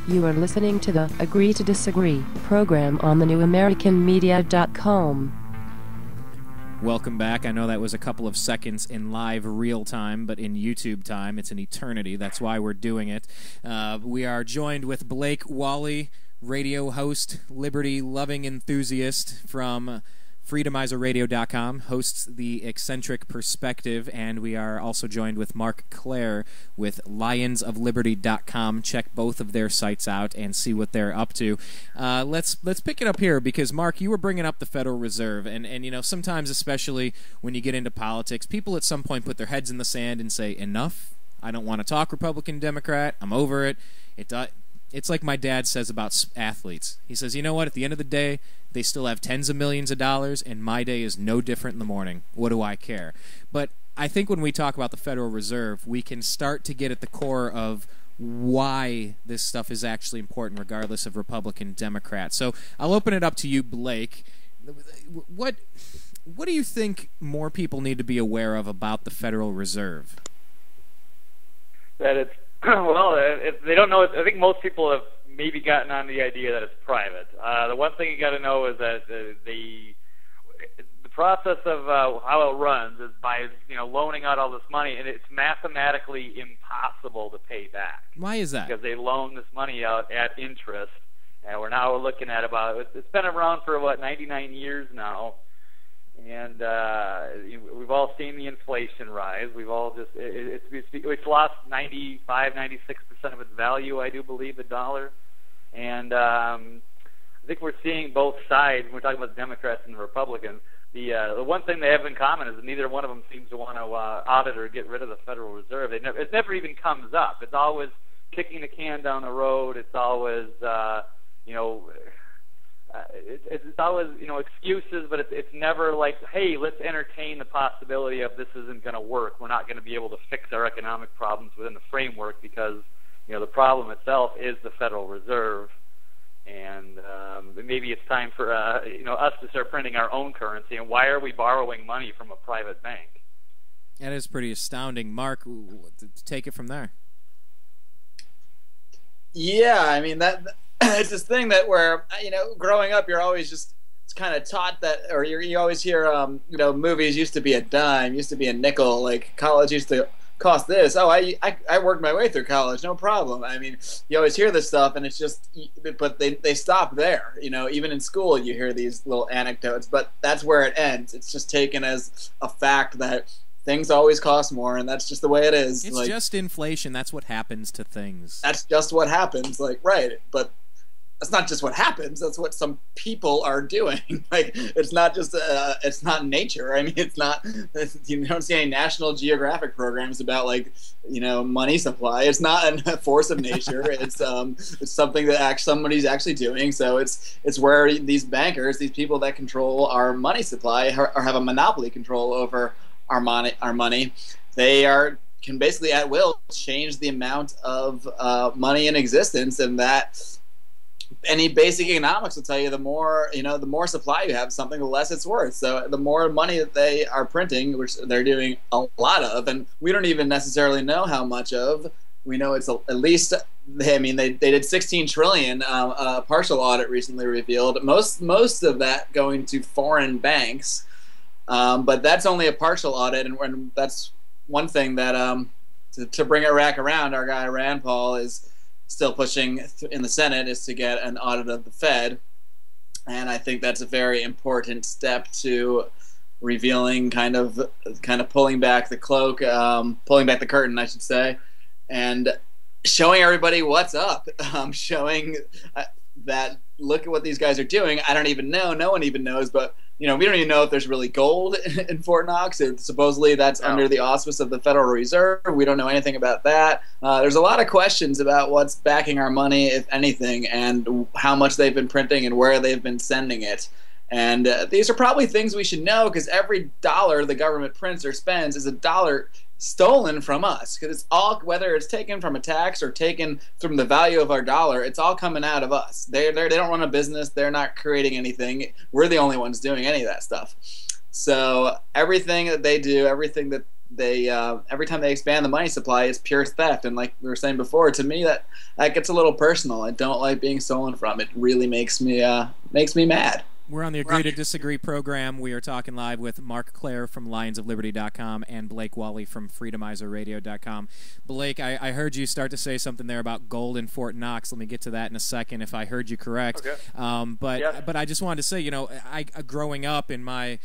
You are listening to the Agree to Disagree program on thenewamericanmedia.com. Welcome back. I know that was a couple of seconds in live real time, but in YouTube time, it's an eternity. That's why we're doing it. We are joined with Blake Wally, radio host, liberty-loving enthusiast from freedomizerradio.com, hosts The Eccentric Perspective, and we are also joined with Mark Claire with lionsofliberty.com. Check both of their sites out and see what they're up to. Let's pick it up here because, Mark, you were bringing up the Federal Reserve, and you know, sometimes, especially when you get into politics, people at some point put their heads in the sand and say, enough, I don't want to talk Republican, Democrat, I'm over it. It's like my dad says about athletes. He says, you know what, at the end of the day, they still have tens of millions of dollars, and my day is no different in the morning. What do I care? But I think when we talk about the Federal Reserve, we can start to get at the core of why this stuff is actually important, regardless of Republican, Democrat. So I'll open it up to you, Blake. What do you think more people need to be aware of about the Federal Reserve? That it's well, if they don't know it, I think most people have maybe gotten on the idea that it's private. The one thing you got to know is that the process of how it runs is by loaning out all this money, and it's mathematically impossible to pay back. Why is that? Because they loan this money out at interest, and we're now looking at it's been around for 99 years now. And we've all seen the inflation rise. We've all it's lost 96% of its value, I do believe, the dollar. And I think we're seeing both sides. When we're talking about the Democrats and the Republicans. The one thing they have in common is that neither one of them seems to want to audit or get rid of the Federal Reserve. It never even comes up. It's always kicking the can down the road. It's always it's always excuses, but it's never like, hey, let's entertain the possibility of this isn't going to work. We're not going to be able to fix our economic problems within the framework because the problem itself is the Federal Reserve, and maybe it's time for us to start printing our own currency. And why are we borrowing money from a private bank? That is pretty astounding. Mark, take it from there. Yeah, I mean that. It's this thing that where growing up you're always just kind of taught that, or you always hear movies used to be a dime, used to be a nickel, like college used to cost this. Oh, I worked my way through college, no problem. I mean, you always hear this stuff, and it's just, but they stop there. Even in school you hear these little anecdotes, but that's where it ends. It's just taken as a fact that things always cost more, and that's just the way it is. It's just inflation. That's what happens to things. That's just what happens. Right, but that's not just what happens. That's what some people are doing. It's not just it's not nature. I mean, it's not. You don't see any National Geographic programs about money supply. It's not a force of nature. It's something that somebody's actually doing. So it's where these bankers, these people that control our money supply, or have a monopoly control over our money. They can basically at will change the amount of money in existence, and that. Any basic economics will tell you the more supply you have something, the less it's worth. So the more money that they are printing, which they're doing a lot of, and we don't even necessarily know how much of. We know it's at least. I mean, they did 16 trillion. A partial audit recently revealed most of that going to foreign banks, but that's only a partial audit, and that's one thing that to bring it back around. Our guy Rand Paul is still pushing in the Senate is to get an audit of the Fed, and I think that's a very important step to revealing, kind of pulling back the cloak, pulling back the curtain, I should say, and showing everybody what's up, showing that look at what these guys are doing. I don't even know, no one even knows, but we don't even know if there's really gold in Fort Knox. Supposedly that's under the auspice of the Federal Reserve. We don't know anything about that. There's a lot of questions about what's backing our money, if anything, and how much they've been printing and where they've been sending it. And these are probably things we should know, because every dollar the government prints or spends is a dollar stolen from us, because it's all, whether it's taken from a tax or taken from the value of our dollar, it's all coming out of us. They don't run a business. They're not creating anything. We're the only ones doing any of that stuff. So everything that they do, everything that they every time they expand the money supply, it's pure theft. And like we were saying before, to me that gets a little personal. I don't like being stolen from. It really makes me mad. We're on the Agree to Disagree program. We are talking live with Mark Claire from lionsofliberty.com and Blake Wally from freedomizerradio.com. Blake, I heard you start to say something there about gold in Fort Knox. Let me get to that in a second if I heard you correct. Okay. But I just wanted to say, I growing up in my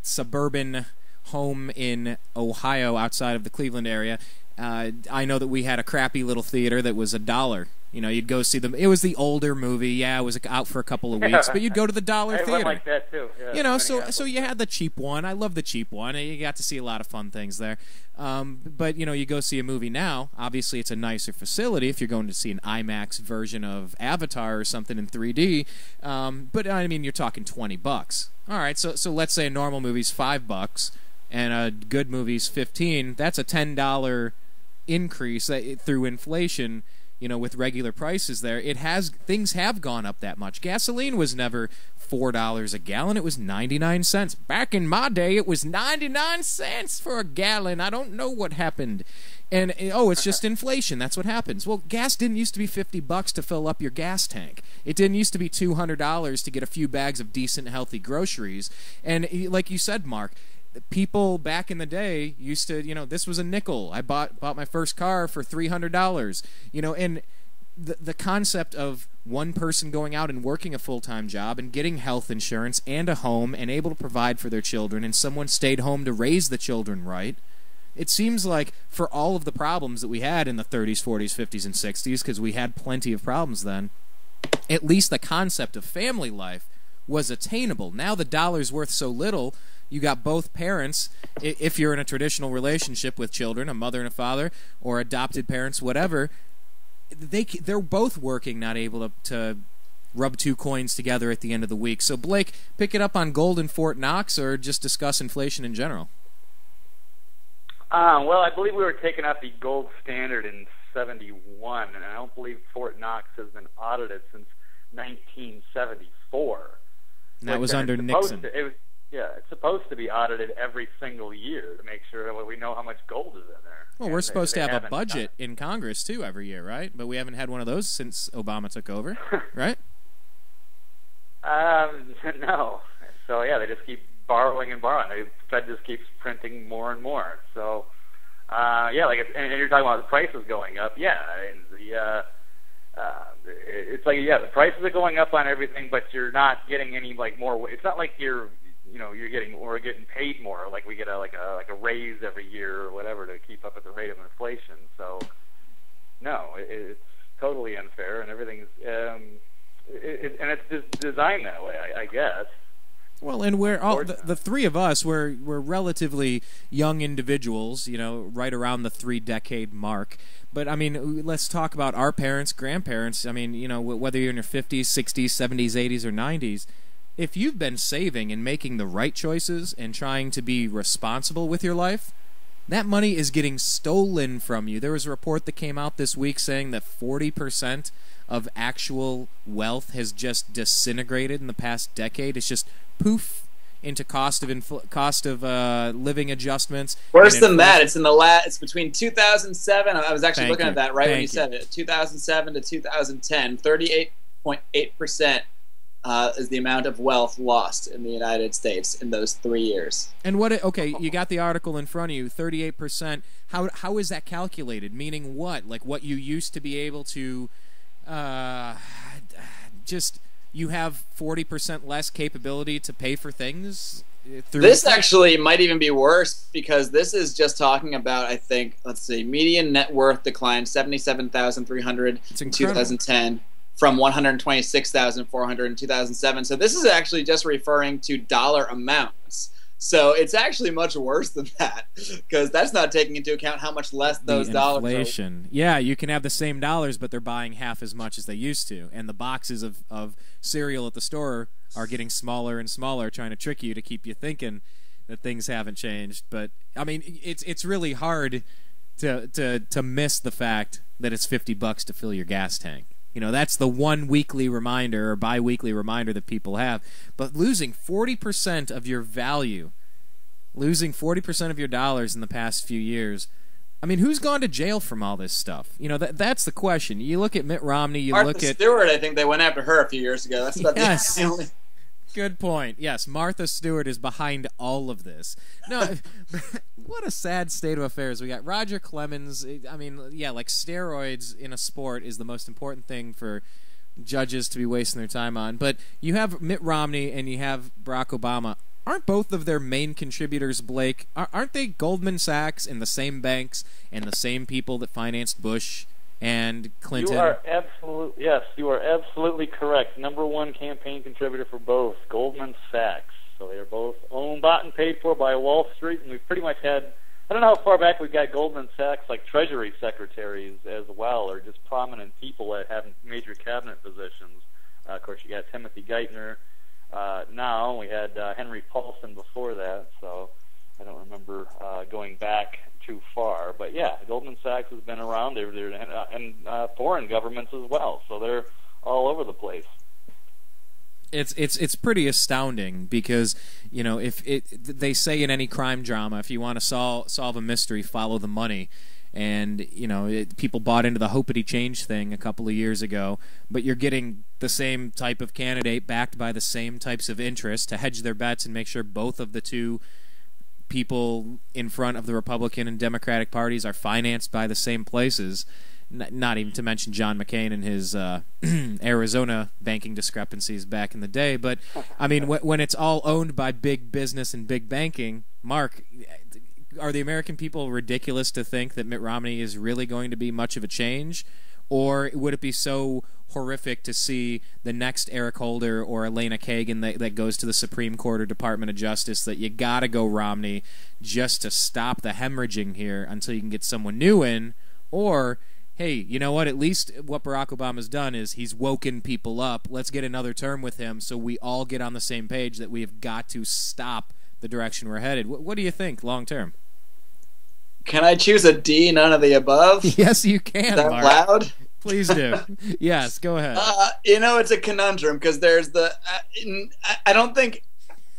suburban home in Ohio outside of the Cleveland area, I know that we had a crappy little theater that was $1. You'd go see them. It was the older movie. Yeah, it was out for a couple of weeks, but you'd go to the dollar theater. I like that too. Yeah, so you had the cheap one. I love the cheap one. You got to see a lot of fun things there. But you go see a movie now. Obviously, it's a nicer facility if you're going to see an IMAX version of Avatar or something in 3D. But I mean, you're talking $20. All right, so let's say a normal movie's $5 and a good movie's $15. That's a $10 increase through inflation. With regular prices there, things have gone up that much. Gasoline was never $4 a gallon. It was 99 cents. Back in my day, it was 99 cents for a gallon. I don't know what happened. And, it's just inflation. That's what happens. Well, gas didn't used to be $50 to fill up your gas tank. It didn't used to be $200 to get a few bags of decent, healthy groceries. And like you said, Mark, people back in the day used to, this was a nickel. I bought my first car for $300. And the concept of one person going out and working a full-time job and getting health insurance and a home and able to provide for their children, and someone stayed home to raise the children right. It seems like for all of the problems that we had in the 30s, 40s, 50s, and 60s, because we had plenty of problems then, at least the concept of family life was attainable. Now the dollar's worth so little. You got both parents, if you're in a traditional relationship with children, a mother and a father, or adopted parents, whatever, they're both working, not able to rub two coins together at the end of the week. So, Blake, pick it up on gold in Fort Knox, or just discuss inflation in general. Well, I believe we were taking out the gold standard in 71, and I don't believe Fort Knox has been audited since 1974. And that was under Nixon. It's supposed to be audited every single year to make sure that we know how much gold is in there. Well, we're supposed to have a budget in Congress, too, every year, right? But we haven't had one of those since Obama took over, right? No. So, they just keep borrowing and borrowing. The Fed just keeps printing more and more. So, and you're talking about the prices going up. It's like, the prices are going up on everything, but you're not getting any, more. It's not like we're getting paid more. Like we get a raise every year or whatever to keep up with the rate of inflation. So, no, it's totally unfair, and everything's and it's just designed that way, I guess. Well, and we're all the three of us. We're relatively young individuals, right around the 3-decade mark. But I mean, let's talk about our parents, grandparents. I mean, whether you're in your 50s, 60s, 70s, 80s, or 90s. If you've been saving and making the right choices and trying to be responsible with your life, that money is getting stolen from you. There was a report that came out this week saying that 40% of actual wealth has just disintegrated in the past decade. It's just poof into cost of living adjustments. Worse than that, it's in the it's between 2007. I was actually looking at that when you said it. 2007 to 2010, 38.8%. Is the amount of wealth lost in the United States in those 3 years. And you got the article in front of you, 38%. How is that calculated? Meaning what? Like what you used to be able to you have 40% less capability to pay for things? This actually might even be worse, because this is just talking about, I think, median net worth declined $77,300 in 2010. From $126,400 in 2007. So this is actually just referring to dollar amounts. So it's actually much worse than that, because that's not taking into account how much less those dollars are. Inflation. Yeah, you can have the same dollars, but they're buying half as much as they used to. And the boxes of cereal at the store are getting smaller and smaller, trying to trick you to keep you thinking that things haven't changed. But, I mean, it's really hard to miss the fact that it's $50 to fill your gas tank. That's the one weekly reminder or bi-weekly reminder that people have. But losing 40% of your value losing 40% of your dollars in the past few years. I mean, who's gone to jail from all this stuff? You know, that's the question. You look at Mitt Romney, you Martha look at Stewart. I think they went after her a few years ago. That's about Yes. the only. Good point. Yes, Martha Stewart is behind all of this. No, what a sad state of affairs. We got Roger Clemens. I mean, yeah, like steroids in a sport is the most important thing for judges to be wasting their time on. But you have Mitt Romney and you have Barack Obama. Aren't both of their main contributors, Blake, aren't they Goldman Sachs and the same banks and the same people that financed Bush and Clinton? You are absolutely correct. Number one campaign contributor for both, Goldman Sachs. So they are both owned, bought, and paid for by Wall Street, and we've pretty much had, I don't know how far back we've got Goldman Sachs, like Treasury secretaries as well, or just prominent people that have major cabinet positions. Of course, you got Timothy Geithner. Now we had Henry Paulson before that, so I don't remember going back too far. But yeah, Goldman Sachs has been around. And foreign governments as well, so they're all over the place. It's pretty astounding because, you know, if they say in any crime drama, if you want to solve a mystery, follow the money. And, you know, people bought into the hopeity change thing a couple of years ago, but you're getting the same type of candidate backed by the same types of interests to hedge their bets and make sure both of the two people in front of the Republican and Democratic parties are financed by the same places. Not even to mention John McCain and his Arizona banking discrepancies back in the day. But, I mean, when it's all owned by big business and big banking, Mark, are the American people ridiculous to think that Mitt Romney is really going to be much of a change? Or would it be so horrific to see the next Eric Holder or Elena Kagan that goes to the Supreme Court or Department of Justice that you got to go Romney just to stop the hemorrhaging here until you can get someone new in? Or, hey, you know what? At least what Barack Obama's done is he's woken people up. Let's get another term with him so we all get on the same page that we have got to stop the direction we're headed. What do you think long term? Can I choose a D, none of the above? Yes, you can. Is that Mark. loud? Please do. Yes, go ahead. You know, it's a conundrum because there's the. I don't think.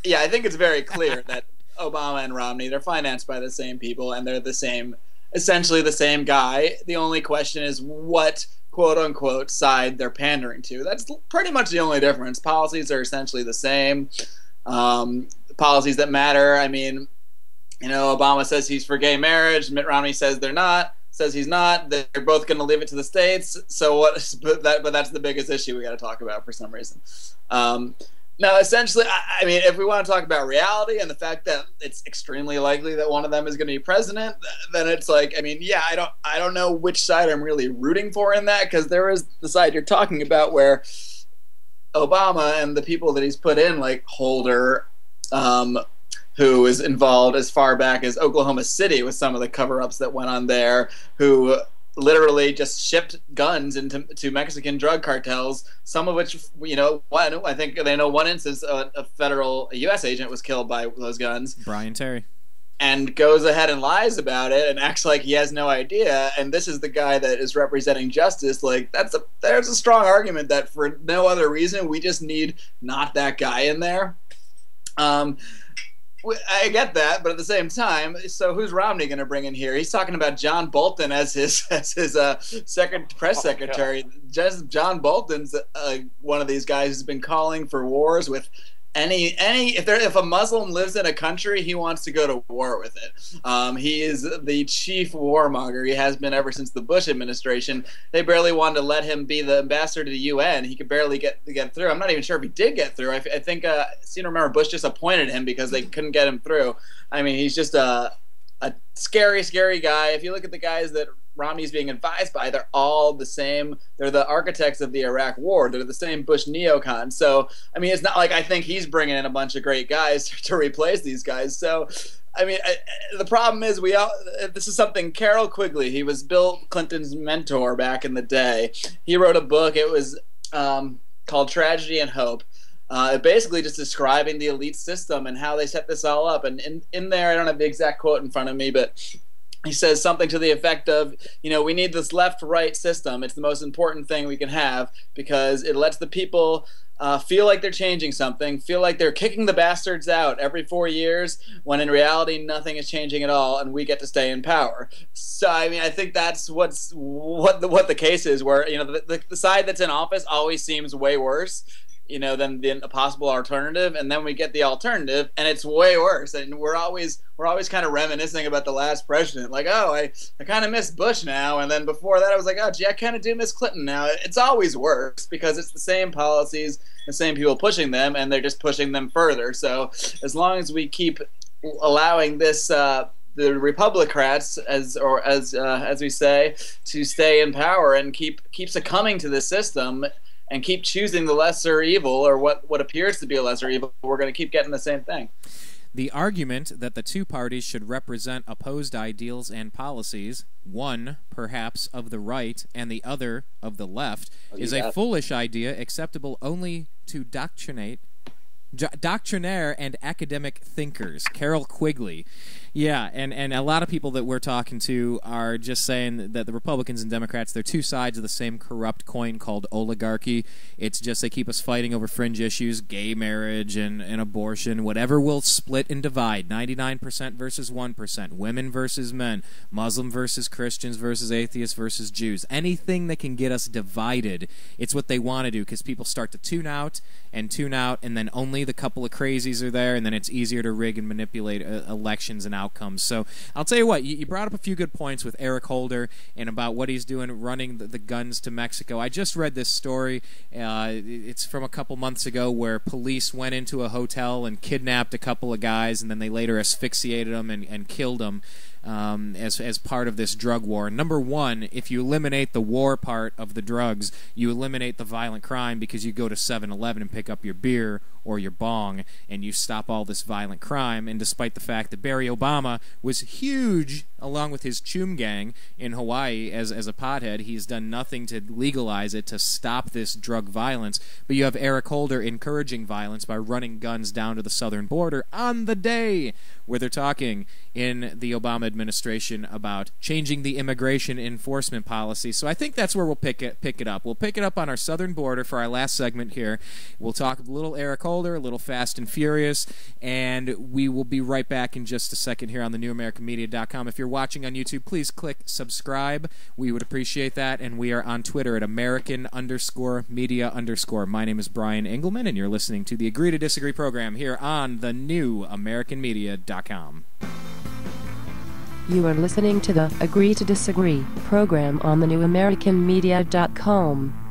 Yeah, I think it's very clear that Obama and Romney, they're financed by the same people and they're the same, essentially the same guy. The only question is what quote unquote side they're pandering to. That's pretty much the only difference. Policies are essentially the same. Policies that matter. I mean, you know, Obama says he's for gay marriage. Mitt Romney says they're not. Says he's not. They're both going to leave it to the states. So what? But that's the biggest issue we got to talk about for some reason. Now, essentially, I mean, if we want to talk about reality and the fact that it's extremely likely that one of them is going to be president, then it's like, I mean, yeah, I don't know which side I'm really rooting for in that, because there is the side you're talking about where Obama and the people that he's put in, like Holder, who is involved as far back as Oklahoma City with some of the cover-ups that went on there, who literally just shipped guns to Mexican drug cartels, some of which, you know, I think they know one instance a U.S. agent was killed by those guns. Brian Terry. And goes ahead and lies about it and acts like he has no idea, and this is the guy that is representing justice. Like, there's a strong argument that for no other reason, we just need not that guy in there. I get that, but at the same time, so who's Romney going to bring in here? He's talking about John Bolton as his press secretary. Just John Bolton's one of these guys who's been calling for wars with if a Muslim lives in a country, he wants to go to war with it. He is the chief warmonger. He has been ever since the Bush administration. They barely wanted to let him be the ambassador to the UN. He could barely get through. I'm not even sure if he did get through. I think I seem to remember Bush just appointed him because they couldn't get him through. I mean, he's just a scary, scary guy. If you look at the guys that Romney's being advised by, they're all the same. They're the architects of the Iraq War. They're the same Bush neocons. So, I mean, it's not like I think he's bringing in a bunch of great guys to replace these guys. So, I mean, the problem is this is something Carroll Quigley, he was Bill Clinton's mentor back in the day. He wrote a book. It was called Tragedy and Hope. Basically just describing the elite system and how they set this all up. And in there, I don't have the exact quote in front of me, but he says something to the effect of, we need this left-right system. It's the most important thing we can have because it lets the people feel like they're changing something, feel like they're kicking the bastards out every 4 years, when in reality nothing is changing at all, and we get to stay in power. So I think that's what the case is, where the side that's in office always seems way worse, than a possible alternative, and then we get the alternative, and it's way worse. And we're always kind of reminiscing about the last president, like, oh, I kind of miss Bush now, and then before that I was like, oh, gee, I kind of do miss Clinton now. It's always worse because it's the same policies, the same people pushing them, and they're just pushing them further. So as long as we keep allowing this, the Republicrats, as we say, to stay in power and keep succumbing to this system, and keep choosing the lesser evil, or what appears to be a lesser evil, we're going to keep getting the same thing. The argument that the two parties should represent opposed ideals and policies, one perhaps of the right and the other of the left, is a foolish idea acceptable only to doctrinaire and academic thinkers. Carol Quigley. Yeah, and a lot of people that we're talking to are just saying that the Republicans and Democrats, they're two sides of the same corrupt coin called oligarchy. It's just they keep us fighting over fringe issues, gay marriage and abortion, whatever will split and divide, 99% versus 1%, women versus men, Muslim versus Christians versus atheists versus Jews. Anything that can get us divided, it's what they want to do, because people start to tune out, and then only the couple of crazies are there, and then it's easier to rig and manipulate elections and outcomes. So I'll tell you what, you brought up a few good points with Eric Holder and about what he's doing running the guns to Mexico. I just read this story. It's from a couple months ago, where police went into a hotel and kidnapped a couple of guys, and then they later asphyxiated them and killed them. As part of this drug war. Number one, if you eliminate the war part of the drugs, you eliminate the violent crime, because you go to 7-Eleven and pick up your beer or your bong, and you stop all this violent crime. And despite the fact that Barry Obama was huge, along with his Choom Gang in Hawaii as a pothead, he's done nothing to legalize it, to stop this drug violence. But you have Eric Holder encouraging violence by running guns down to the southern border on the day where they're talking in the Obama administration about changing the immigration enforcement policy. So I think that's where we'll pick it up. We'll pick it up on our southern border for our last segment here. We'll talk a little Eric Holder, a little Fast and Furious, and we will be right back in just a second here on the NewAmericanMedia.com. If you're watching on YouTube, please click subscribe. We would appreciate that, and we are on Twitter at American_media_. My name is Brian Engelman, and you're listening to the Agree to Disagree program here on the NewAmericanMedia.com. You are listening to the Agree to Disagree program on the NewAmericanMedia.com.